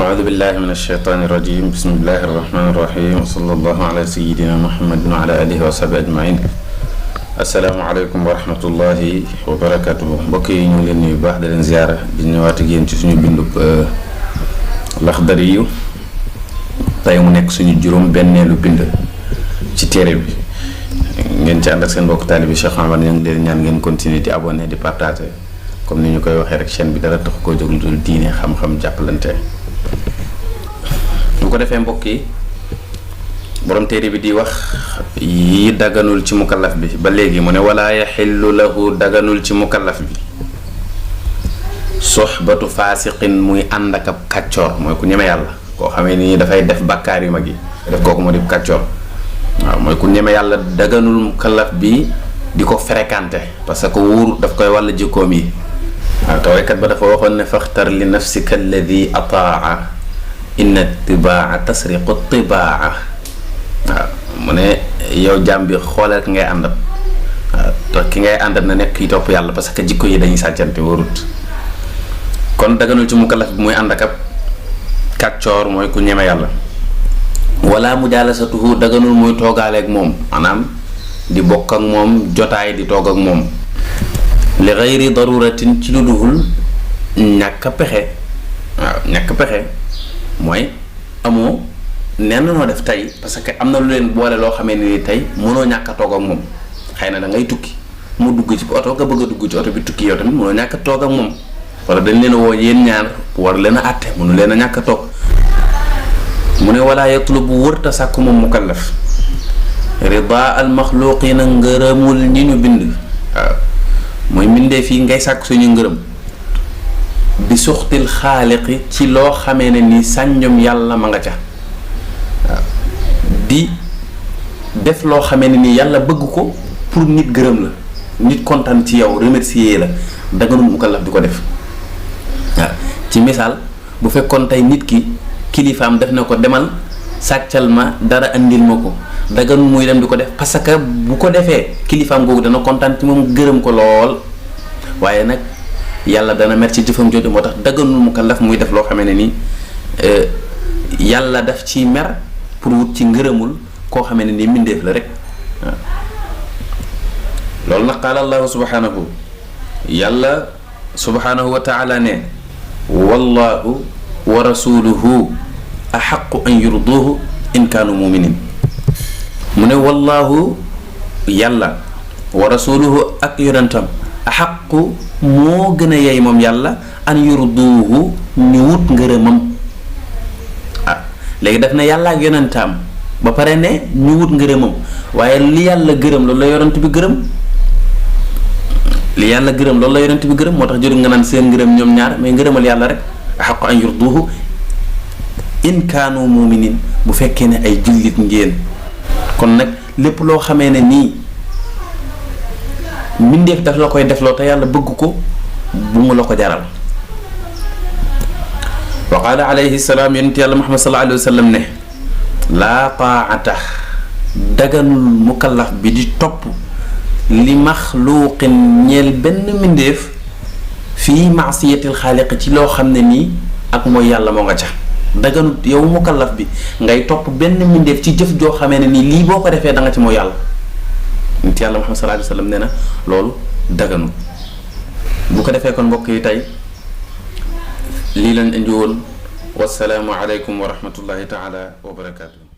أعوذ بالله من الشيطان الرجيم بسم الله الرحمن الرحيم وصلى الله على سيدنا محمد وعلى آله وصحبه أجمعين asalaamaaleykum wa rahmatullahi wa barakatuhu mbokk yi ñu ngi leen nuyu baax di leen ziyaara di ñëwaat ak yéen ci suñu bindub Laxdari yu tey mu nekk suñu juróom benneelu bind ci téere bi ngeen ci ànd ak seen mbokk taalibi Cheikh Ahmad ñu ngi leen ñaan ngeen continuer di abonné di partager comme ni ñu koy waxee rek chaîne bi dara tax koo jóg lu dul diine xam-xam jàppalante bu ko defee mbokk yi borom téere bi di wax yi daganul ci mukallaf bi ba léegi mu ne wala yaxillu lahu daganul ci mukallaf bi soxbatu faasiqin muy ànd ak ab kàccoor mooy ku ñeme yàlla koo xamee ni dafay def bàkkaar yu mag yi def kooku moo di kàccoor waaw mooy ku ñeme yàlla daganul mukallaf bi di ko fréquenté parce que wóor daf koy wàll jikkoom yi waaw tawaykat ba dafa waxoon ne faxtar li nafsika alladi ataa inna tibaa tasriqu tibaa waaw mu ne yow jaam bi xoolal ki ngay àndal waaw te ki ngay àndal na nekk yi topp yàlla parce que jikko yi dañuy sàccante warut kon daganul ci mukallaf bi muy ànd ak ab kàccoor mooy ku ñeme yàlla wala mujaalasatuhu daganul muy toogaaleeg moom maanaam di bokk ak moom jotaay di toog ak moom li gayri daruratin ci lu dul ñàkk a pexe waaw ñàkk pexe mooy amoo nenn noo def tey parce que am na lu leen boole loo xamee ni tey mënoo ñàkk a toog ak moom xëy na da ngay tukki mu dugg ci oto nga bëgg a dugg ci oto bi tukki yow tamit mënoo ñàkk a toog ak moom wala dañ leen a woo yéen ñaar war leen a àtte mënu leen a ñàkk a toog mu ne wala yatlubu wërta sàkku moom mukallaf rida al maxluqina ngërëmul ñi ñu bind waaw mooy mbindee fii ngay sàkk suñu ngërëm bi suxtil xaaliqi ci loo xamee ne ni sànjum yàlla ma nga ca waaw di def loo xamee ne ni yàlla bëgg ko pour nit gërëm la nit kontaan ci yow remercier la daganul mukallaf di ko def waaw ci misaal bu fekkoon tey nit ki kilifaam def na ko demal sàccal ma dara andil ma ko daganul muy dem di ko def parce que bu ko defee kilifaam googu dana kontaan ci moom gërëm ko lool waaye nag yàlla dana mer ci jëfam jooju moo tax daganul mukallaf muy def loo xamee ne ni yàlla daf ci mer pour wut ci ngërëmul koo xamee ne ni mbindeef la rek waaw loolu nag qaala allahu subhanahu yàlla subhanahu wa taala ne wallahu wa rasuluhu axaqu an yurduhu in kaanu muminin mu ne wallahu yàlla wa rasuluhu ak yonentam axaqu moo gën a yey moom yàlla an yurduhu ñu wut ngërëmam léegi daf na yàlla ak yonentam ba pare ne ñu wut ngërëmam waaye li yàlla gërëm loolu la yonent bi gërëm li yàlla gërëm loolu la yonent bi gërëm moo tax jëru nga naan seen ngërëm ñoom ñaar mais ngërëmal yàlla rek axaqu an yurduhu in kaanu muminin bu fekkee ne ay jullit ngeen kon nag lépp loo xamee ne nii mbindeef daf la koy defloo te yàlla bëgg ko bu mu la ko jaral wa qaala alayhi salaam yonent yàlla Muhammad sallallahu alayhi wa sallam ne laa taa'ata daganul mukallaf bi di topp li maxluuqin ñeel benn mbindeef fii maasiyatil xaaliq ci loo xam ne nii ak mooy yàlla moo nga ca daganut yow mukallaf bi ngay topp benn mbindeef ci jëf joo xamee ne nii lii boo ko defee da nga ci mooy yàlla yonent yàlla Muhammad sallallahu alayhi wa sallam nee na loolu daganut bu ko defee kon mbokk yi tey lii lañ indi woon wasalaamu aleykum wa rahmatullahi taala wa barakaatu.